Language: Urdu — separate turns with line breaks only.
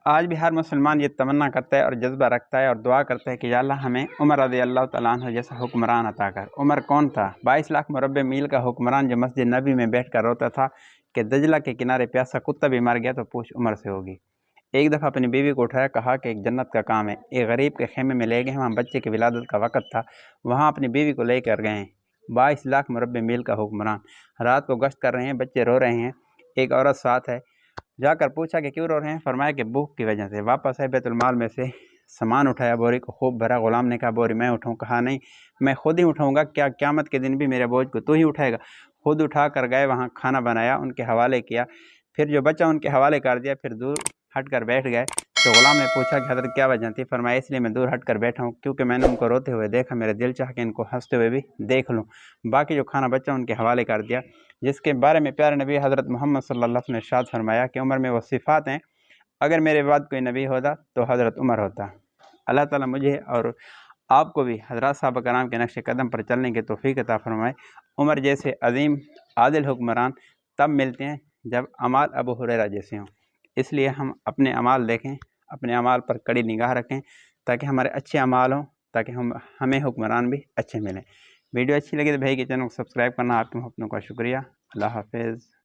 آج بھی ہر مسلمان یہ تمنا کرتا ہے اور جذبہ رکھتا ہے اور دعا کرتا ہے کہ یا اللہ ہمیں عمر رضی اللہ تعالیٰ عنہ جیسا حکمران عطا کر۔ عمر کون تھا؟ 22 لاکھ مربع میل کا حکمران جو مسجد نبی میں بیٹھ کر روتا تھا کہ دجلہ کے کنارے پیاسا کتا بھی مر گیا تو پوچھ عمر سے ہوگی۔ ایک دفعہ اپنی بیوی کو اٹھایا، کہا کہ ایک جنت کا کام ہے، ایک غریب کے خیمے میں لے گئے، وہاں بچے کی ولادت کا وقت تھا، وہاں اپنی بیوی کو لے کر گئے ہیں۔ 22 لاکھ مربع میل کا حکمران رات کو گشت کر رہے ہیں، بچے رو رہے ہیں، ایک عورت ساتھ ہے، جا کر پوچھا کہ کیوں رو رہے ہیں؟ فرمایا کہ بھوک کی وجہ سے۔ واپس آئے، بیت المال میں سے سامان اٹھایا، بوری کو خوب بھرا۔ غلام نے کہا بوری میں اٹھاؤں؟ کہا نہیں، میں خود ہی اٹھاؤں گا، کیا قیامت کے دن بھی میرے بوجھ کو تو ہی اٹھائے گا؟ خود اٹھا کر گئے، وہاں کھانا بنایا، ان کے حوالے کیا، پھر جو بچہ ان کے حوالے کر دیا، پھر دور ہٹ کر بیٹھ گئے۔ تو غلام نے پوچھا کہ حضرت کیا وجہ تھی؟ فرمایا اس لیے میں دور ہٹ کر بیٹھا ہوں کیونکہ میں نے ان کو روتے ہوئے دیکھا، میرے دل چاہ کہ ان کو ہنستے ہوئے بھی دیکھ لوں۔ باقی جو کھانا بچہ ان کے حوالے کر دیا، جس کے بارے میں پیارے نبی حضرت محمد صلی اللہ علیہ وسلم نے ارشاد فرمایا کہ عمر میں وہ صفات ہیں، اگر میرے بعد کوئی نبی ہوتا تو حضرت عمر ہوتا۔ اللہ تعالیٰ مجھے اور آپ کو بھی حضرات صحابہ کرام کے نقش قدم پر چلنے کی توفیق عطا فرمائے۔ عمر جیسے عظیم عادل حکمران تب ملتے ہیں جب اعمال ابو ہریرہ جیسے ہوں، اس لیے ہم اپنے اعمال دیکھیں، اپنے اعمال پر کڑی نگاہ رکھیں تاکہ ہمارے اچھے اعمال ہوں، تاکہ ہمیں حکمران بھی اچھے ملیں۔ ویڈیو اچھی لگی تو بھائی کے چینل کو سبسکرائب کرنا، آپ کے اپنوں کا شکریہ۔ اللہ حافظ۔